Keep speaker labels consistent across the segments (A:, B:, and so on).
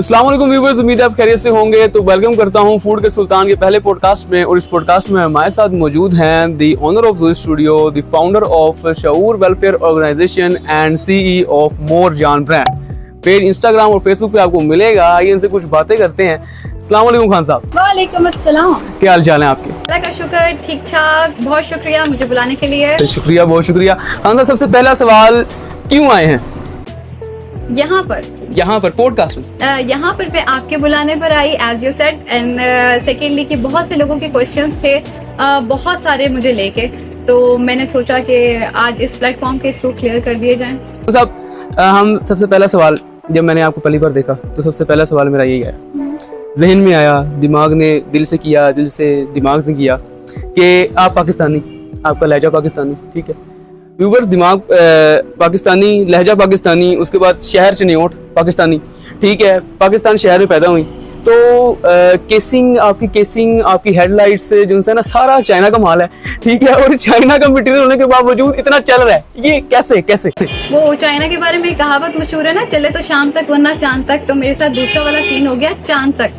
A: अस्सलाम वालेकुम व्यूअर्स, उम्मीद है आप खैरियत से होंगे। तो वेलकम करता हूं फूड के सुल्तान के पहले पॉडकास्ट में। और इस पॉडकास्ट में हमारे साथ मौजूद हैं the owner of Zoey studio, the founder of Shaoor welfare organisation and CEO of मोर जान ब्रांड। पेज इंस्टाग्राम और फेसबुक पे आपको मिलेगा। आइए इनसे कुछ बातें करते हैं। अस्सलाम वालेकुम खान साहब।
B: वालेकुम अस्सलाम।
A: क्या हाल चाल है आपके?
B: अल्लाह का शुक्र, ठीक ठाक। बहुत शुक्रिया मुझे बुलाने के लिए।
A: शुक्रिया, बहुत शुक्रिया। खान साहब, सबसे पहला सवाल, क्यों आए हैं यहाँ पर पॉडकास्ट में?
B: यहाँ पर मैं आपके बुलाने पर आई, as you said, and secondly कि बहुत से लोगों के क्वेश्चंस थे, बहुत सारे मुझे लेके, तो मैंने सोचा कि आज इस प्लेटफॉर्म के थ्रू क्लियर कर दिए जाएं।
A: साहब, हम सबसे पहला सवाल, जब मैंने आपको पहली बार देखा तो सबसे पहला सवाल मेरा यही आया, जहन में आया, दिमाग ने दिल से किया, दिल से दिमाग से किया कि आप पाकिस्तानी, आपका लहजा पाकिस्तानी, ठीक है। व्यूवर्स, दिमाग पाकिस्तानी, लहजा पाकिस्तानी, उसके बाद शहर चनियोट पाकिस्तानी, ठीक है। पाकिस्तान शहर में पैदा हुई, तो केसिंग, आपकी हेडलाइट से जो है ना, सारा चाइना का माल है, ठीक है। और चाइना का मटेरियल होने के बावजूद इतना चल रहा है, ये कैसे?
B: वो चाइना के बारे में कहावत मशहूर है ना, चले तो शाम तक वरना चांद तक। तो मेरे साथ दूसरा वाला सीन हो गया, चांद तक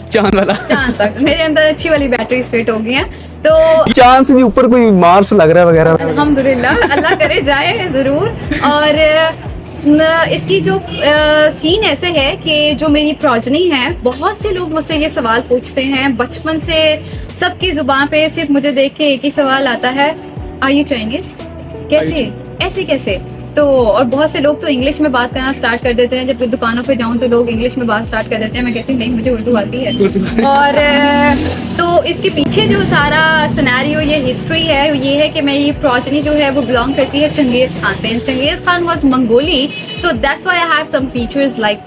B: मेरे अंदर अच्छी वाली बैटरीज फिट हो गई हैं। तो
A: चांद से भी ऊपर कोई मार्स लग रहा है वगैरह?
B: अल्हम्दुलिल्लाह, अल्लाह करे जाए जरूर। और इसकी जो सीन ऐसे है कि जो मेरी प्रोजनी है, बहुत से लोग मुझसे ये सवाल पूछते हैं बचपन से, सबकी जुबान पे सिर्फ मुझे देख के एक ही सवाल आता है, आर यू चाइनीज? कैसे, ऐसे कैसे? तो और बहुत से लोग तो इंग्लिश में बात करना स्टार्ट कर देते हैं। जब दुकानों पे जाऊं तो लोग इंग्लिश में बात स्टार्ट कर देते हैं। मैं कहती हूँ नहीं, मुझे उर्दू आती है। और तो इसके पीछे जो सारा सिनेरियो, ये हिस्ट्री है, ये है कि मेरी प्रोजनी जो है वो बिलोंग करती है चंगेज खान पे। चंगेज खान वाज मंगोली, so that's why I have some features like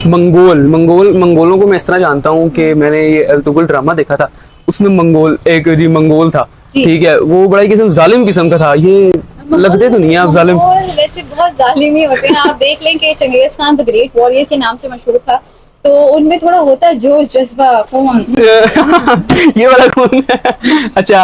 A: मंगोलों को मैं इस तरह जानता हूँ कि मैंने ये अर्तुगरुल ड्रामा देखा था, उसमें मंगोल था, ठीक है। वो बड़ा ही किस्म जालिम किस्म का था। ये लगते तो नहीं है आप जालिम?
B: वैसे बहुत जालिम ही होते हैं। आप देख लें कि Genghis Khan the great warrior के नाम से मशहूर था, तो उनमें थोड़ा होता है जोश, जज्बा, खून।
A: ये वाला खून है। अच्छा,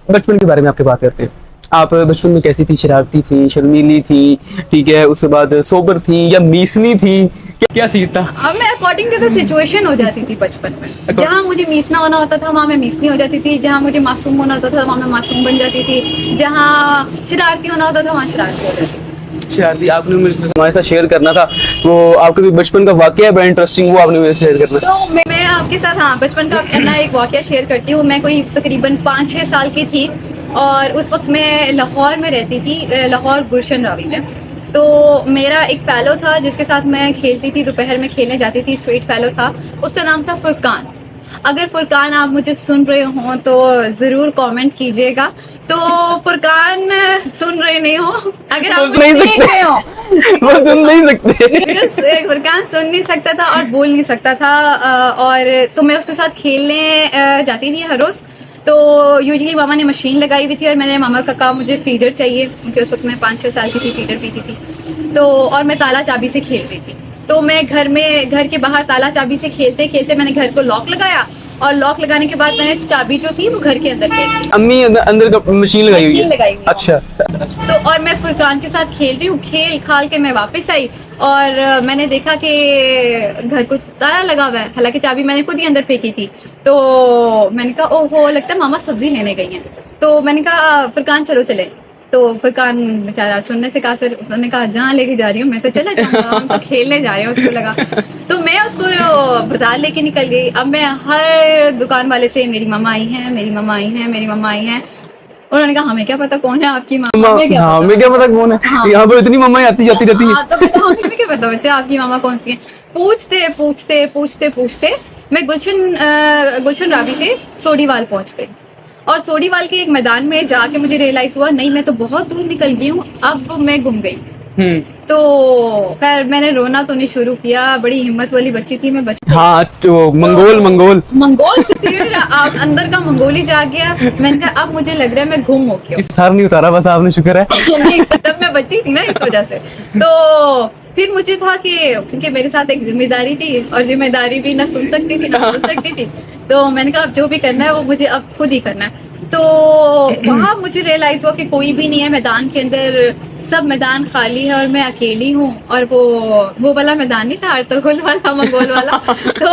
A: बचपन के बारे में आपके बात करते हैं। आप बचपन में कैसी थी? शरारती थी, शर्मीली थी, ठीक है, उसके बाद सोबर थी या मीसनी थी? क्या सीन था?
B: अब मैं अकॉर्डिंग टू द सिचुएशन हो जाती थी बचपन में। जहाँ मुझे मीसना होना होता था वहाँ मैं मीसनी हो जाती थी, जहाँ मुझे मासूम होना होता था वहाँ मैं मासूम बन जाती थी, जहाँ शरारती होना होता था वहाँ शरारती हो जाती थी।
A: शरारती आपने हमारे साथ शेयर करना था, वो आपके भी बचपन का वाकया है बड़ा इंटरेस्टिंग, वो आपने मेरे से शेयर करना।
B: तो मैं आपके साथ, हाँ, बचपन का अपना एक वाकया शेयर करती हूँ। मैं कोई तकरीबन 5-6 साल की थी और उस वक्त मैं लाहौर में रहती थी, लाहौर गुलशन रावी में। तो मेरा एक फेलो था जिसके साथ मैं खेलती थी, दोपहर में खेलने जाती थी। स्ट्रीट फेलो था, उसका नाम था फुरकान। अगर फुरकान आप मुझे सुन रहे हो तो ज़रूर कमेंट कीजिएगा। तो फुरकान सुन रहे नहीं हो, अगर आप
A: नहीं
B: देख रहे हो,
A: वो सुन नहीं सकते।
B: फुरकान सुन नहीं सकता था और बोल नहीं सकता था। और तो मैं उसके साथ खेलने जाती थी हर रोज़। तो यूजली मामा ने मशीन लगाई हुई थी और मैंने मामा का कहा मुझे फीडर चाहिए, क्योंकि उस वक्त मैं 5-6 साल की थी, फीडर पीती थी। तो और मैं ताला चाबी से खेल रही थी। तो मैं घर के बाहर ताला चाबी से खेलते खेलते मैंने घर को लॉक लगाया, और लॉक लगाने के बाद मैंने चाबी जो थी वो घर के अंदर फेंक दी।
A: अम्मी अंदर का मशीन लगाई हुई है? अच्छा।
B: तो और मैं फुरकान के साथ खेल रही हूँ, खेल खाल के मैं वापस आई और मैंने देखा कि घर को ताला लगा हुआ है, हालांकि चाबी मैंने खुद ही अंदर फेंकी थी। तो मैंने कहा ओहो, लगता है मामा सब्जी लेने गई हैं। तो मैंने कहा फुरकान चलो चले। तो फुरकान बेचारा सुनने से कहा, सर, उसने कहा जहाँ लेके जा रही हूँ मैं तो चला जाऊँगा, हम तो खेलने जा रहे हैं। उसको लगा, तो मैं उसको बाजार लेके निकल गई। अब मैं हर दुकान वाले से, मेरी मम्मा आई हैं, मेरी मम्मा आई हैं, मेरी मम्मा आई हैं। उन्होंने कहा हमें क्या पता कौन है आपकी मामा?
A: हमें क्या पता कौन है?
B: हाँ।
A: यहाँ पर इतनी मम्मा आती जाती रहती है।
B: तो कहता हमें क्या पता बच्चा आपकी मामा कौन सी है? पूछते मैं गुलशन रावी से सोडीवाल पहुंच गई। और सोडीवाल के एक मैदान में जाके मुझे रियलाइज हुआ, नहीं मैं तो बहुत दूर निकल गई हूँ, अब मैं गुम गई। तो खैर मैंने रोना तो नहीं शुरू किया, बड़ी हिम्मत वाली बच्ची थी मैं, बचपन।
A: हाँ, तो मंगोल
B: से थी, अंदर का मंगोली जा गया। मैंने कहा अब मुझे लग रहा है मैं गुम हो गई हूँ।
A: सर नहीं उतारा, बस आपने, शुक्र है।
B: नहीं, तब मैं बच्ची थी ना, इस वजह से। तो फिर मुझे था कि क्योंकि मेरे साथ एक जिम्मेदारी थी, और जिम्मेदारी भी ना सुन सकती थी ना बोल सकती थी। तो मैंने कहा अब जो भी करना है वो मुझे अब खुद ही करना है। तो वहाँ मुझे रियलाइज हुआ कि कोई भी नहीं है मैदान के अंदर, सब मैदान खाली है और मैं अकेली हूँ, और वो वाला मैदान नहीं था, अर्तुगरुल वाला, मंगोल वाला, तो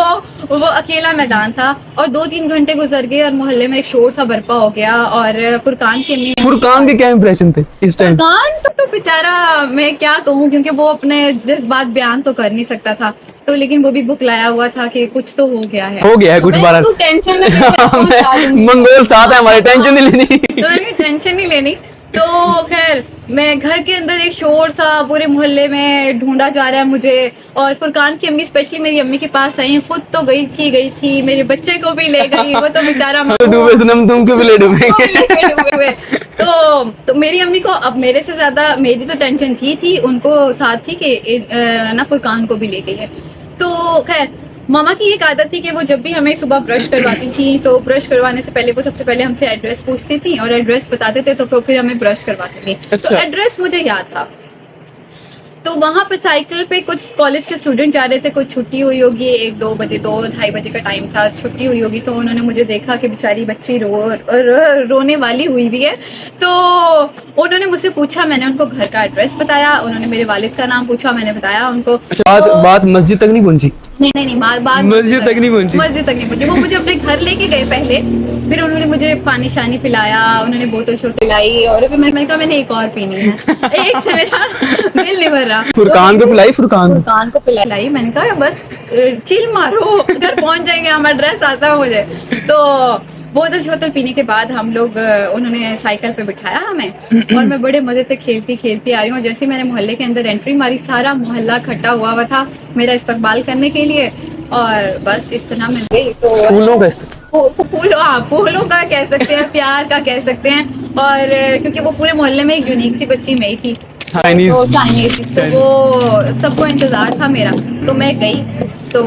B: वो अकेला मैदान था। और 2-3 घंटे गुजर गए और मोहल्ले में एक शोर सा बर्पा हो गया, और फुरकान की अम्मी,
A: फुरकान के क्या इंप्रेशन थे इस टाइम?
B: फुरकान तो बेचारा, मैं क्या कहूँ, क्योंकि वो अपने जज्बात बयान तो कर नहीं सकता था, तो लेकिन वो भी बुकलाया हुआ था कि कुछ तो हो गया है,
A: हो गया है कुछ बार।
B: तू टेंशन नहीं ले,
A: मंगोल साथ है हमारे, टेंशन नहीं लेनी।
B: तो मैंने टेंशन नहीं लेनी। तो खैर मैं घर के अंदर, एक शोर सा पूरे मोहल्ले में ढूंढा जा रहा है मुझे, और फुरकान की अम्मी स्पेशली मेरी अम्मी के पास आई, खुद तो गई थी, मेरे बच्चे को भी ले गई, वो तो बेचारा
A: डूबे सनम तुम क्यों भी ले डूबेंगे।
B: तो मेरी अम्मी को अब मेरे से ज्यादा मेरी तो टेंशन थी, उनको साथ थी कि ना फुरकान को भी ले गई है। तो खैर मामा की एक आदत थी कि वो जब भी हमें सुबह ब्रश करवाती थी, तो ब्रश करवाने से पहले वो सबसे पहले हमसे एड्रेस पूछती थी, और एड्रेस बताते थे, तो फिर हमें ब्रश करवाती थी।
A: अच्छा।
B: तो एड्रेस मुझे याद था। तो वहां पे साइकिल पे कुछ कॉलेज के स्टूडेंट जा रहे थे, कुछ छुट्टी हुई होगी, 1-2 बजे, 2-2:30 बजे का टाइम था, छुट्टी हुई होगी, तो उन्होंने मुझे देखा कि बेचारी बच्ची रोने वाली हुई भी है, तो उन्होंने मुझसे पूछा, मैंने उनको घर का एड्रेस बताया, उन्होंने मेरे वालिद का नाम पूछा, मैंने बताया उनको।
A: अच्छा, बात मस्जिद तक नहीं पहुंची?
B: नहीं, बात
A: मस्जिद तक नहीं पहुंची।
B: मस्जिद तक नहीं पहुंची। वो मुझे अपने घर लेके गए पहले, फिर उन्होंने मुझे पानी शानी पिलाया, उन्होंने बोतल शोतल पिलाई, और फिर मैंने कहा मैंने एक और पीनी है, एक से मेरा दिल नहीं भर रहा।
A: फुरकान को पिलाई, फुरकान
B: को पिलाई, मैंने कहा बस चिल मारो, घर पहुंच जाएंगे, हमारा ड्रेस आता है मुझे। तो बोतल शोतल पीने के बाद हम लोग, उन्होंने साइकिल पे बिठाया हमें, और मैं बड़े मजे से खेलती आ रही हूँ। जैसे मैंने मोहल्ले के अंदर एंट्री मारी, सारा मोहल्ला इकट्ठा हुआ था मेरा इस्तकबाल करने के लिए, और बस इस तरह मैं गई। तो
A: फूलों का इस्तेमाल,
B: फूलों का कह सकते हैं, प्यार का कह सकते हैं, और क्योंकि वो पूरे मोहल्ले में एक यूनिक सी बच्ची मैं ही थी, चाइनीज, तो वो सबको इंतजार था मेरा, तो मैं गई, तो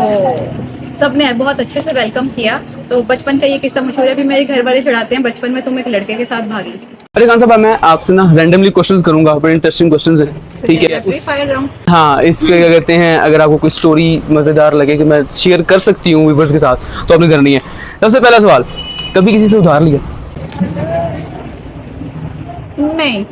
B: सबने बहुत अच्छे से वेलकम किया। तो बचपन का ये किस्सा मशहूर है, भी मेरे घर वाले चढ़ाते हैं, बचपन में तुम एक लड़के के साथ भागी थी।
A: अरे खान साहब, मैं आपसे ना रैंडमली क्वेश्चंस करूंगा, बड़े इंटरेस्टिंग क्वेश्चंस हैं, ठीक है?
B: Free fire round.
A: हाँ, इस पे क्या कहते हैं, अगर आपको कोई स्टोरी मजेदार लगे कि मैं शेयर कर सकती हूँ व्यूअर्स के साथ, तो आपने करनी है। सबसे पहला सवाल, कभी किसी से उधार लिया?
B: नहीं,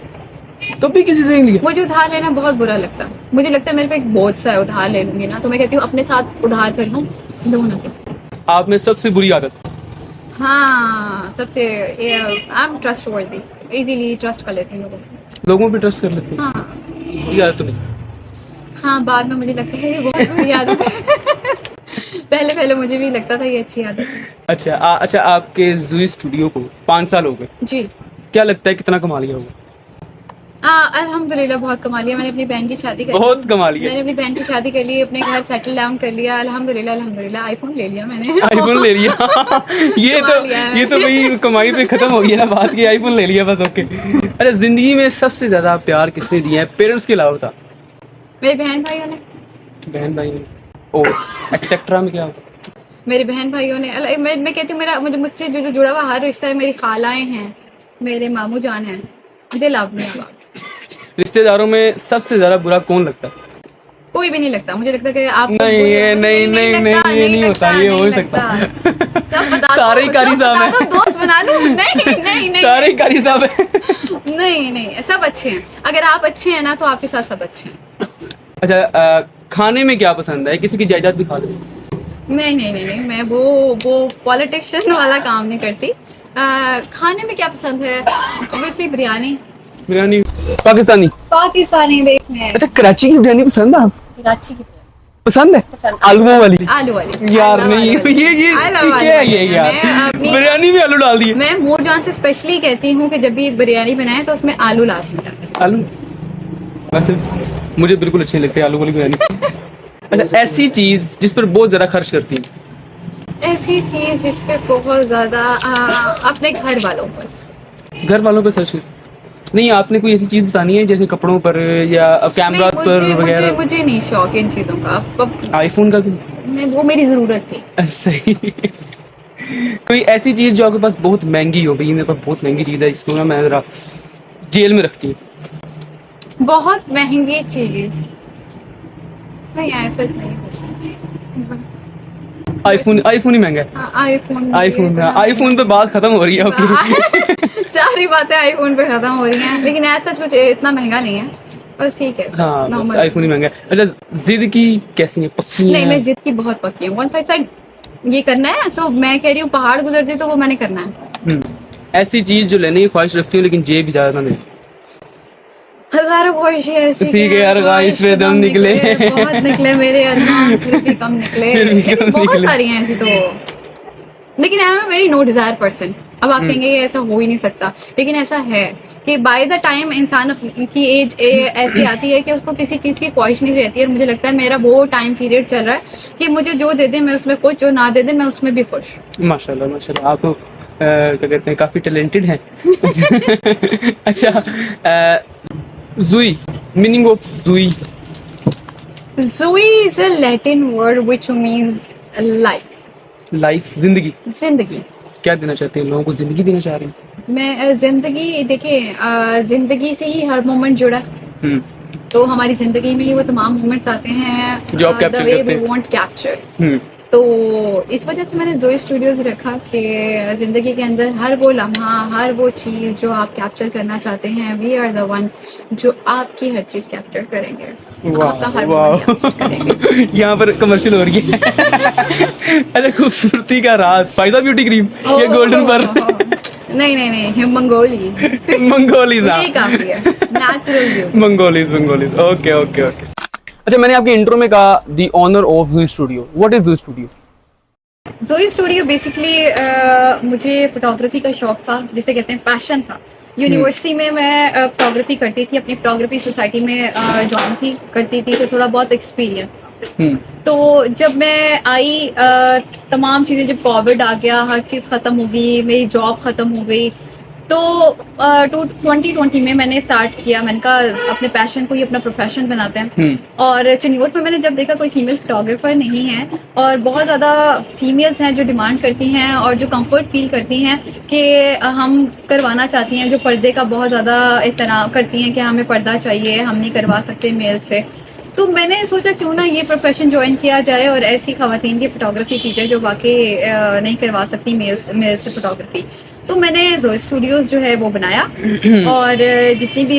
A: कभी किसी से नहीं लिया?
B: मुझे उधार लेना बहुत बुरा लगता है, मुझे लगता है मेरे पे एक बोझ सा है, उधार ले लूंगी ना, तो मैं कहती हूँ अपने साथ उधार कर लूँ, दो ना किसी।
A: आप में सबसे बुरी आदत?
B: हाँ, सबसे I am trustworthy, easily trust कर लेती हूँ
A: लोगों पे ट्रस्ट कर लेते हैं?
B: हाँ
A: बुरी आदत तो नहीं?
B: हाँ, बाद में मुझे लगता है ये बहुत बुरी आदत है। पहले मुझे भी लगता था ये अच्छी आदत है।
A: अच्छा, अच्छा, आपके जूही स्टूडियो को 5 साल हो गए
B: जी।
A: क्या लगता है कितना कमा लिया होगा?
B: अल्हम्दुलिल्लाह बहुत कमा लिया मैंने, अपनी बहन की शादी कर
A: बहुत कमा लिया।
B: मैंने अपनी बहन की शादी कर ली, अपने घर सेटल डाउन कर लिया, अल्हम्दुलिल्लाह आईफोन ले लिया मैंने।
A: आईफोन ले लिया। ये तो भाई कमाई पे खत्म हो गया ना बात की, आईफोन ले लिया बस, ओके। अरे जिंदगी में सबसे ज्यादा प्यार किसने दिया है, पेरेंट्स के अलावा था?
B: मेरे बहन भाइयों ने।
A: बहन भाई ने? और एक्सेट्रा में क्या होगा?
B: मेरे बहन भाइयों ने, मैं कहती हूँ मेरा मुझसे जो जुड़ा हुआ हर रिश्ता है, मेरी खालाएं हैं, मेरे मामू जान हैं, दिल आपने।
A: रिश्तेदारों में सबसे ज्यादा बुरा कौन लगता है?
B: कोई भी नहीं लगता, मुझे लगता है कि आप
A: नहीं होता, ये हो सकता है।
B: सब बता दो,
A: सारे ही कारी साहब हैं,
B: दोस्त बना लूं। नहीं
A: सारे ही कारी साहब हैं।
B: नहीं, सब अच्छे हैं, अगर आप अच्छे हैं ना तो आपके साथ सब अच्छे हैं।
A: अच्छा, खाने में क्या पसंद है, किसी की जायदाद भी खा ले?
B: नहीं, मैं वो पॉलिटिशियन वाला काम नहीं करती। खाने में क्या पसंद है, ऑब्वियसली बिरयानी पाकिस्तानी देख लें।
A: अच्छा, कराची की बिरयानी पसंद है?
B: कराची की
A: पसंद है? आलू वाली यार, नहीं ये क्या है यार, बिरयानी में आलू डाल दिए।
B: मैं मोर जान से स्पेशली कहती हूँ कि जब भी बिरयानी बनाए तो उसमें आलू लाजमी डालें।
A: आलू वैसे मुझे बिल्कुल अच्छी नहीं लगती आलू वाली बिरयानी। अच्छा, ऐसी चीज जिस पर बहुत ज्यादा खर्च करती है?
B: ऐसी चीज जिस पे बहुत ज्यादा, अपने घर वालों पर
A: सर्च कर। नहीं, आपने कोई ऐसी चीज बतानी है जैसे कपड़ों पर या कैमरास पर वगैरह?
B: मुझे नहीं शौक इन चीजों का।
A: आईफोन का क्यों?
B: नहीं, वो मेरी जरूरत थी।
A: सही। कोई ऐसी चीज जो आपके पास बहुत महंगी हो, भाई मेरे पास बहुत महंगी चीज है, इसको ना मैं जरा जेल में रखती हूँ?
B: बहुत महंगी चीज नहीं, ऐसा नहीं कुछ।
A: आईफोन ही महंगा है। आईफोन पे बात खत्म हो रही है। ओके।
B: सारी बातें आईफोन पे खत्म हो रही हैं, लेकिन ऐसा कुछ इतना महंगा नहीं है। बस ठीक है,
A: हाँ बस
B: नॉर्मल।
A: आईफोन ही महंगा है। अच्छा जिद की कैसी है, पक्की
B: नहीं,
A: है?
B: मैं जिद की बहुत पक्की हूँ। वन साइड ये करना है तो मैं कह रही हूँ पहाड़ गुजर जाए तो वो मैंने करना है।
A: ऐसी चीज जो लेने की ख्वाहिश रखती हूँ लेकिन जेब इजाजत ना दे।
B: हज़ारों ख्वाहिशें ऐसी
A: इसी के
B: कि
A: हर ख्वाहिश पे दम निकले।
B: बहुत निकले मेरे अरमान फिर भी कम निकले।
A: फिर भी
B: लेकिन
A: कम
B: बहुत
A: निकले।
B: सारी हैं ऐसी तो। लेकिन I am a very no desire person. अब आप कहेंगे ये ऐसा हो ही नहीं सकता, लेकिन ऐसा है कि बाय द टाइम इंसान की एज ऐसी आती है कि उसको किसी चीज़ की ख्वाहिश नहीं रहती है। और मुझे लगता है मेरा वो टाइम पीरियड चल रहा है कि मुझे जो दे दे मैं उसमें खुश, जो ना दे दे मैं उसमें भी खुश।
A: माशाल्लाह माशाल्लाह, आप तो क्या कहते हैं काफी टैलेंटेड हैं। अच्छा जुई, meaning of Jui.
B: Zoe is a Latin word which means life,
A: life, जिंदगी।
B: जिंदगी।
A: क्या देना चाहते हैं, लोगों को जिंदगी देना चाह रहे हैं?
B: मैं जिंदगी देखिए, जिंदगी से ही हर मोमेंट जुड़ा है।
A: हम्म,
B: तो हमारी जिंदगी में ही वो तमाम मोमेंट्स आते हैं
A: जो आप
B: द
A: कैप्चर
B: वे
A: करते
B: वी
A: हैं।
B: Want capture.
A: हम्म,
B: तो इस वजह से मैंने जोई स्टूडियोज रखा कि जिंदगी के अंदर हर वो लम्हा, हर वो चीज़ जो आप कैप्चर करना चाहते हैं, वी आर द वन जो आपकी हर चीज़ कैप्चर करेंगे, आपका हर मोमेंट कैप्चर करेंगे।
A: वाह। यहाँ पर कमर्शियल हो रही है। अरे खूबसूरती का राज, फायदा ब्यूटी क्रीम, ये गोल्डन पर।
B: नहीं नहीं नहीं, मंगोली
A: मंगोलीज,
B: यही काफी है, नेचुरल ब्यूटी।
A: मंगोलीज मंगोलीज, ओके ओके ओके। अच्छा मैंने आपके इंट्रो में कहा the honour of Zoey studio, what is Zoey studio?
B: Zoey studio basically मुझे फोटोग्राफी का शौक था, जिसे कहते हैं पैशन था। यूनिवर्सिटी में मैं फोटोग्राफी करती थी, अपनी फोटोग्राफी सोसाइटी में ज्वाइन थी करती थी, तो थोड़ा बहुत एक्सपीरियंस था। तो जब मैं आई तमाम चीज़ें, जब कोविड आ गया, हर चीज़ ख़त्म हो गई, मेरी जॉब ख़त्म हो गई। तो 2020 में मैंने स्टार्ट किया, मैंने कहा अपने पैशन को ही अपना प्रोफेशन बनाते हैं। और चिन्योट में मैंने जब देखा कोई फीमेल फोटोग्राफर नहीं है और बहुत ज़्यादा फीमेल्स हैं जो डिमांड करती हैं और जो कंफर्ट फील करती हैं कि हम करवाना चाहती हैं, जो पर्दे का बहुत ज़्यादा एहतराम करती हैं कि हमें पर्दा चाहिए, हम नहीं करवा सकते मेल से। तो मैंने सोचा क्यों ना ये प्रोफेशन ज्वाइन किया जाए और ऐसी खवातीन की फोटोग्राफी की जाए जो वाकई नहीं करवा सकती मेल से फोटोग्राफी। तो मैंने जोई स्टूडियोज जो है वो बनाया और जितनी भी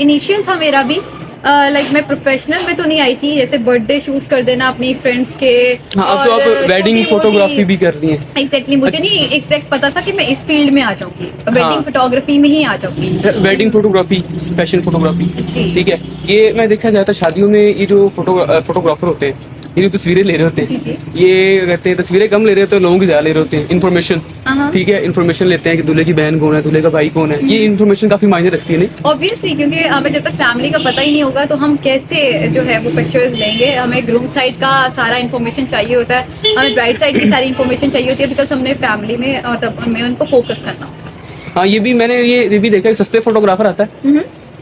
B: इनिशियल था मेरा भी, लाइक मैं प्रोफेशनल में तो नहीं आई थी, जैसे बर्थडे शूट कर देना अपनी फ्रेंड्स के।
A: हाँ, अब तो आप वेडिंग फोटोग्राफी भी कर रही हैं।
B: एग्जैक्टली, मुझे नहीं एग्जैक्ट पता था कि मैं इस फील्ड में आ जाऊंगी, वेडिंग फोटोग्राफी में ही आ जाऊंगी।
A: वेडिंग फोटोग्राफी, फैशन फोटोग्राफी,
B: जी।
A: ठीक है। ये मैं देखा जाता है शादियों में, ये जो फोटोग्राफर होते हैं, ये जो तस्वीरें ले रहे होते
B: जी,
A: हैं,
B: जी।
A: ये कहते हैं तस्वीरें कम ले रहे होते हैं, लोगों की ज़्यादा ले रहे होते हैं, इन्फॉर्मेशन, ठीक है, इन्फॉर्मेशन लेते हैं कि दूल्हे की बहन कौन है, दूल्हे का भाई कौन है। ये इन्फॉर्मेशन काफ़ी मायने रखती है, नहीं?
B: ऑब्वियसली, क्योंकि हमें जब तक फैमिली का पता ही नहीं होगा तो हम कैसे जो है वो पिक्चर्स लेंगे। हमें ग्रूम साइड का सारा इन्फॉर्मेशन चाहिए होता है, हमें ब्राइड साइड की सारी इन्फॉर्मेशन चाहिए होती है, बिकॉज हमने फैमिली में तब हमें उनको फोकस करना होता है।
A: हाँ, ये भी मैंने ये भी देखा है, सस्ते फोटोग्राफर आता है,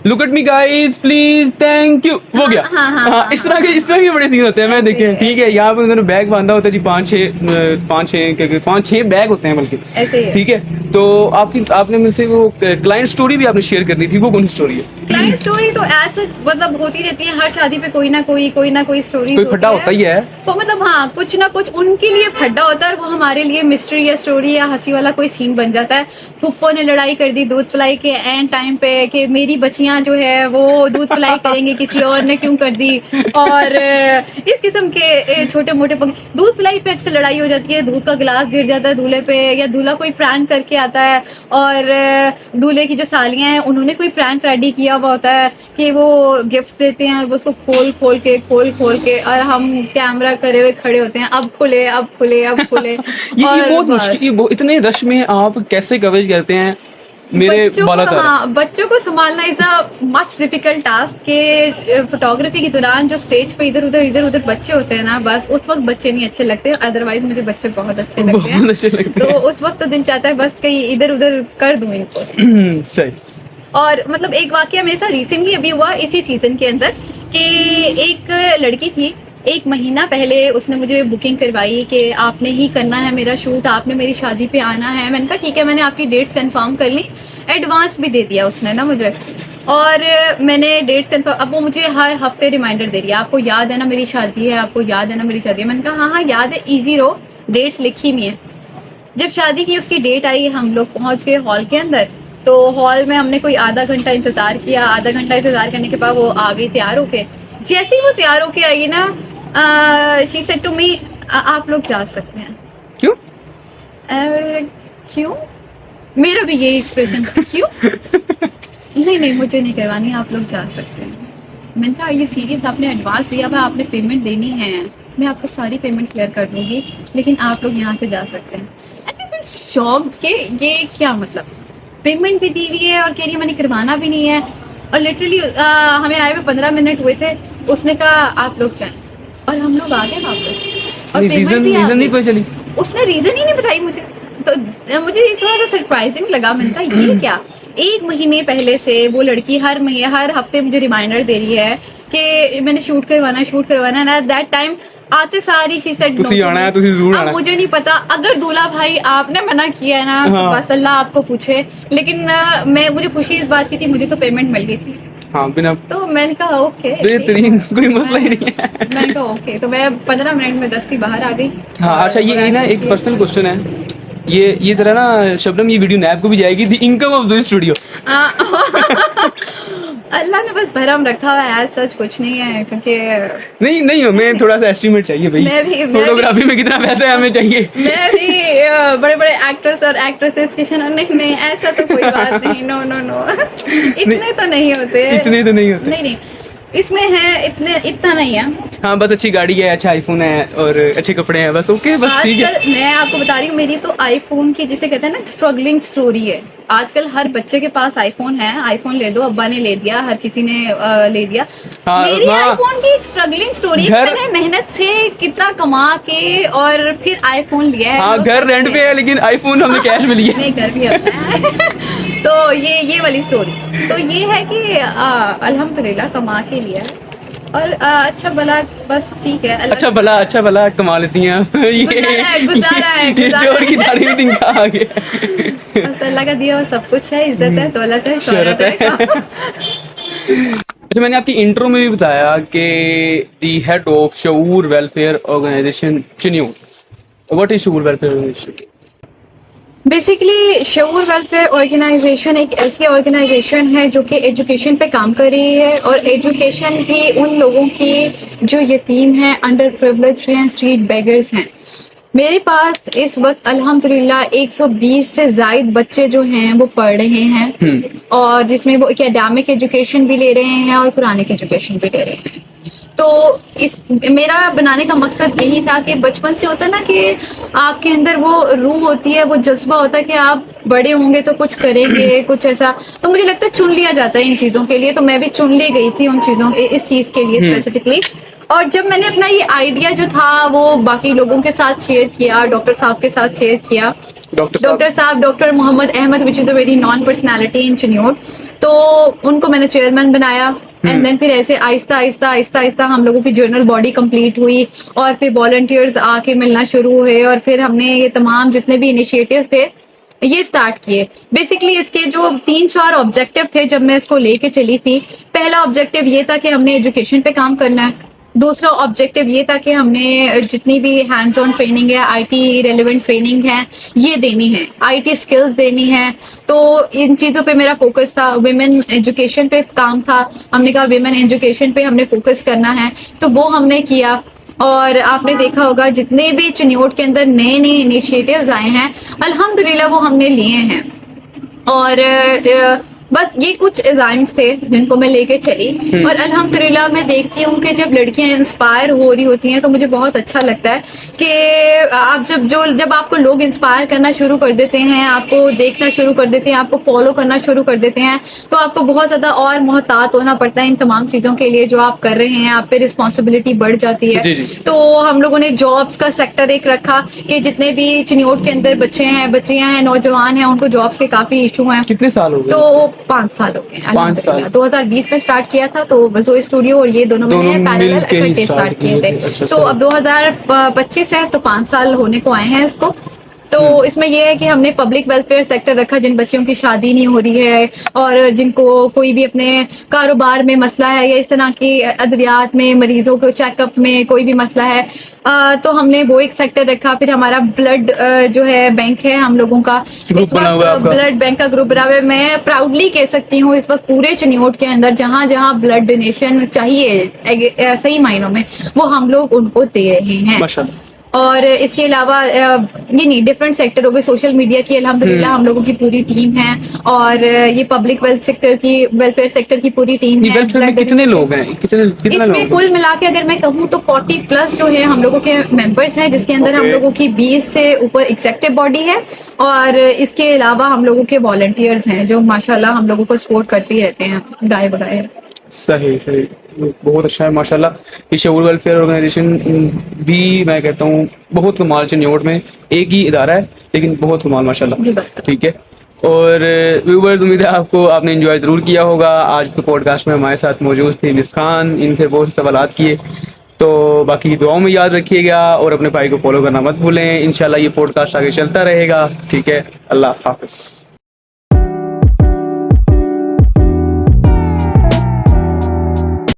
A: look at me guys please thank you, वो गया। हाँ, इस तरह के बड़े सीन होते हैं, मैं देखे हैं, ठीक है। यहाँ पे उन्होंने बैग बांधा होता है जी, पाँच छः बैग होते हैं बल्कि,
B: ऐसे ही
A: ठीक है। तो आपने मुझसे वो क्लाइंट स्टोरी भी आपने शेयर करनी थी, वो कौन सी स्टोरी है?
B: क्लाइंट स्टोरी तो ऐसे मतलब होती रहती है, हर शादी पे कोई ना कोई स्टोरी
A: कोई फटा होता ही है।
B: तो मतलब हाँ, कुछ ना कुछ उनके लिए फड्डा होता है और वो हमारे लिए मिस्ट्री या स्टोरी या हंसी वाला कोई सीन बन जाता है। फुप्पो ने लड़ाई कर दी दूध पिलाई के एंड टाइम पे कि मेरी बच्चियां जो है वो दूध पिलाई करेंगे, किसी और ने क्यों कर दी। और इस किस्म के छोटे मोटे दूध पिलाई पे अक्सर लड़ाई हो जाती है, दूध का गिलास गिर जाता है दूल्हे पे, या दूल्हा कोई प्रैंक करके आता है और दूल्हे की जो सालियां हैं उन्होंने कोई प्रैंक रेडी किया हुआ होता है कि वो गिफ्ट देते हैं, वो उसको खोल खोल के और हम कैमरा करे हुए खड़े होते हैं, अब खुले अब खुले अब खुले।
A: ये बहुत मुश्किल, इतने रश में आप कैसे कवरेज करते हैं? मेरे
B: बच्चों को संभालना is a much difficult task के फोटोग्राफी के दौरान जो स्टेज पे इधर उधर बच्चे होते हैं ना, बस उस वक्त बच्चे नहीं अच्छे लगते, अदरवाइज मुझे बच्चे बहुत अच्छे लगते हैं। तो उस वक्त तो दिल चाहता है बस कहीं इधर उधर कर दूं इनको।
A: सही।
B: और मतलब एक वाकया मेरे साथ रिसेंटली अभी हुआ इसी सीजन के अंदर कि एक लड़की थी, एक महीना पहले उसने मुझे बुकिंग करवाई कि आपने ही करना है मेरा शूट, आपने मेरी शादी पे आना है। मैंने कहा ठीक है, मैंने आपकी डेट्स कंफर्म कर ली, एडवांस भी दे दिया उसने ना मुझे, और मैंने डेट्स कंफर्म। अब वो मुझे हर हफ्ते रिमाइंडर दे रही है, आपको याद है ना मेरी शादी है, आपको याद है ना मेरी शादी है। मैंने कहा हाँ याद है, ईजी रहो, डेट्स लिखी हुई हैं। जब शादी की उसकी डेट आई, हम लोग पहुंच गए हॉल के अंदर तो हॉल में हमने कोई आधा घंटा इंतजार किया। आधा घंटा इंतजार करने के बाद वो आ गई तैयार होके। जैसे ही वो तैयार होके आई ना, शी सेड टू मी, आप लोग जा सकते हैं।
A: क्यों?
B: क्यों? मेरा भी यही एक्सप्रेशन था, क्यों? नहीं नहीं, मुझे नहीं करवानी, आप लोग जा सकते हैं। मैंने कहा ये सीरियस, आपने एडवांस दिया हुआ, आपने पेमेंट देनी है, मैं आपको सारी पेमेंट क्लियर कर दूंगी, लेकिन आप लोग यहाँ से जा सकते हैं। एंड आई वाज शॉक्ड कि ये क्या मतलब, पेमेंट भी दी हुई है और कह रही है मैंने करवाना भी नहीं है। और लिटरली हमें आए हुए 15 मिनट हुए थे, उसने कहा आप लोग जाएं, और हम लोग आ गए वापस। और पेमेंट
A: रीजन
B: भी आ
A: रीजन नहीं
B: गई।
A: पता चली?
B: उसने रीजन ही नहीं बताई मुझे, तो मुझे ये थोड़ा सा सरप्राइजिंग लगा। मैंने कहा ये क्या, 1 महीने पहले से वो लड़की हर महीने हर हफ्ते मुझे रिमाइंडर दे रही है कि मैंने शूट करवाना है। दैट टाइम आते सारी शी सेड
A: तुसी आना है, तुसी जरूर आना है।
B: मुझे नहीं पता, अगर दूल्हा भाई आपने मना किया है ना, तो
A: हाँ।
B: बस अल्लाह आपको पूछे। लेकिन मुझे खुशी इस बात की थी, मुझे तो पेमेंट मिल गई थी।
A: हाँ, बिना
B: तो मैंने कहा ओके,
A: बेहतरीन, कोई मसला ही नहीं है।
B: मैंने कहा ओके। तो मैं 15 मिनट में दस्ती बाहर आ गई।
A: हाँ,
B: और
A: अच्छा, ये ना एक पर्सनल क्वेश्चन है। ये तरह ना शबनम, ये वीडियो नैब को भी जाएगी, the income of this studio.
B: Allah ने बस भरम रखा हुआ है, सच कुछ नहीं है, क्योंकि
A: नहीं नहीं, हमें थोड़ा सा एस्टिमेट चाहिए भाई।
B: मैं
A: फोटोग्राफी में कितना पैसा है हमें चाहिए।
B: मैं भी बड़े बड़े एक्टर्स और एक्ट्रेसेस के नहीं नहीं, ऐसा तो कोई बात नहीं, नो नो नो, इतने तो नहीं होते,
A: इतने तो नहीं होते।
B: नहीं नहीं, इसमें है इतना नहीं है।
A: हाँ, बस अच्छी गाड़ी है, अच्छा आईफोन है और अच्छे कपड़े हैं, बस ओके, बस ठीक है।
B: आजकल मैं आपको बता रही हूँ, मेरी तो आईफोन की जिसे कहते हैं ना स्ट्रगलिंग स्टोरी है। आजकल हर बच्चे के पास आईफोन है, आईफोन ले दो, अब्बा ने ले दिया, हर किसी ने ले दिया।
A: हाँ,
B: मेरी
A: हाँ।
B: आईफोन की एक स्ट्रगलिंग स्टोरी है, मैंने मेहनत से कितना कमा के और फिर आईफोन लिया है।
A: हाँ, घर रेंट पे है, लेकिन आईफोन हमने कैश में लिया।
B: नहीं, घर भी अपना है। तो ये वाली स्टोरी तो ये है कि अल्हम्दुलिल्लाह कमा के लिया है, और अच्छा भला बस ठीक है।
A: अच्छा भला कमा लेती हैं।
B: गुजारा है
A: ये चोर की तारीफ दिन का आ गया।
B: बस अल्लाह का दिया हुआ सब कुछ है, इज्जत है, दौलत है, शोहरत है।
A: अच्छा, मैंने आपकी इंट्रो में भी बताया कि the head of Shaoor welfare organisation चिन्यूर। What is Shaoor welfare organisation?
B: Basically Shaoor welfare organisation एक ऐसी ऑर्गेनाइजेशन है जो कि एजुकेशन पे काम कर रही है, और एजुकेशन भी उन लोगों की जो यतीम हैं, अंडर प्रिविलेज हैं, स्ट्रीट बेगर्स हैं। मेरे पास इस वक्त अल्हम्दुलिल्लाह 120 से जायद बच्चे जो हैं वो पढ़ रहे हैं, और जिसमें वो एकेडमिक एजुकेशन भी ले रहे हैं और कुरानिक एजुकेशन भी ले रहे हैं। तो इस मेरा बनाने का मकसद यही था कि बचपन से होता है ना कि आपके अंदर वो रूह होती है, वो जज्बा होता है कि आप बड़े होंगे तो कुछ करेंगे, कुछ ऐसा। तो मुझे लगता है चुन लिया जाता है इन चीज़ों के लिए, तो मैं भी चुन ली गई थी उन चीज़ों इस चीज़ के लिए स्पेसिफिकली। और जब मैंने अपना ये आइडिया जो था वो बाकी लोगों के साथ शेयर किया, डॉक्टर साहब के साथ शेयर किया, doctor Mohammad Ahmad, which is a very known personality in Chiniot, तो उनको मैंने चेयरमैन बनाया। एंड देन फिर ऐसे आहिस्ता आहिस्ता हम लोगों की जर्नल बॉडी कंप्लीट हुई, और फिर वॉलंटियर्स आके मिलना शुरू हुए, और फिर हमने ये तमाम जितने भी इनिशिएटिव्स थे ये स्टार्ट किए। बेसिकली इसके जो 3-4 ऑब्जेक्टिव थे जब मैं इसको लेके चली थी। पहला ऑब्जेक्टिव ये था कि हमने एजुकेशन पे काम करना है। दूसरा ऑब्जेक्टिव ये था कि हमने जितनी भी हैंड्स ऑन ट्रेनिंग है, आईटी रेलेवेंट ट्रेनिंग है, ये देनी है, आईटी स्किल्स देनी है। तो इन चीज़ों पे मेरा फोकस था। विमेन एजुकेशन पे काम था, हमने कहा विमेन एजुकेशन पे हमने फोकस करना है, तो वो हमने किया। और आपने देखा होगा जितने भी चिन्योट के अंदर नए नए इनिशिएटिव्स आए हैं, अल्हम्दुलिल्लाह वो हमने लिए हैं। और बस ये कुछ एग्जाम्स थे जिनको मैं लेके चली, और अल्हम्दुलिल्लाह मैं देखती हूँ कि जब लड़कियां इंस्पायर हो रही होती हैं तो मुझे बहुत अच्छा लगता है कि आप जब आपको लोग इंस्पायर करना शुरू कर देते हैं, आपको देखना शुरू कर देते हैं, आपको फॉलो करना शुरू कर देते हैं, तो आपको बहुत ज़्यादा और मोहतात होना पड़ता है इन तमाम चीज़ों के लिए जो आप कर रहे हैं। आप पे रिस्पॉन्सिबिलिटी बढ़ जाती है। तो हम लोगों ने जॉब्स का सेक्टर एक रखा कि जितने भी चिन्योट के अंदर बच्चे हैं, बच्चियां हैं, नौजवान हैं, उनको जॉब्स के काफ़ी इशू हैं।
A: कितने साल हो गए?
B: तो 5 साल हो गए।
A: 5 साल।
B: 2020 में स्टार्ट किया था, तो वज़ो स्टूडियो और ये दोनों मैंने पैरेलल इकट्ठे स्टार्ट किए थे।
A: अच्छा,
B: तो अब 2025 है, तो 5 साल होने को आए हैं इसको। तो इसमें यह है कि हमने पब्लिक वेलफेयर सेक्टर रखा, जिन बच्चियों की शादी नहीं हो रही है और जिनको कोई भी अपने कारोबार में मसला है, या इस तरह की अद्वियात में मरीजों को चेकअप में कोई भी मसला है, तो हमने वो एक सेक्टर रखा। फिर हमारा ब्लड जो है बैंक है हम लोगों का,
A: ग्रुप
B: इस
A: बना हुआ है
B: वक्त
A: आपका?
B: ब्लड बैंक का ग्रुप बना हुआ है। मैं प्राउडली कह सकती हूँ इस वक्त पूरे चिन्योट के अंदर जहाँ जहाँ ब्लड डोनेशन चाहिए सही मायनों में, वो हम लोग उनको दे रहे हैं।
A: माशाल्लाह।
B: और इसके अलावा ये नहीं, डिफरेंट सेक्टर हो गए। सोशल मीडिया की अल्हम्दुलिल्लाह हम लोगों की पूरी टीम है, और ये पब्लिक वेलफेयर सेक्टर की पूरी टीम
A: ये
B: है।
A: वेलफेयर में
B: ब्लड
A: कितने लोग हैं, कितना
B: इसमें
A: लोग
B: कुल
A: हैं?
B: मिला के अगर मैं कहूँ तो 40 प्लस जो है हम लोगों के मेंबर्स हैं, जिसके अंदर हम
A: Okay.
B: लोगों की 20 से ऊपर एग्जेक्टिव बॉडी है, और इसके अलावा हम लोगों के वॉलंटियर्स हैं जो माशाल्लाह हम लोगों को सपोर्ट करते ही रहते हैं गाय बगाए।
A: सही सही, बहुत अच्छा है माशाल्लाह। ये शऊर वेलफेयर ऑर्गेनाइजेशन भी मैं कहता हूँ बहुत कमाल चिन्योट में एक ही इदारा है, लेकिन बहुत कमाल माशाल्लाह।
B: जज़ाकल्लाह।
A: ठीक है। और व्यूवर्स, उम्मीद है आपने एंजॉय ज़रूर किया होगा। आज के पॉडकास्ट में हमारे साथ मौजूद थी मिस खान, इनसे बहुत से सवालात किए। तो बाकी दुआओं में याद रखिएगा और अपने भाई को फॉलो करना मत भूलें। इंशाल्लाह ये पॉडकास्ट आगे चलता रहेगा। ठीक है, अल्लाह हाफ़िज़।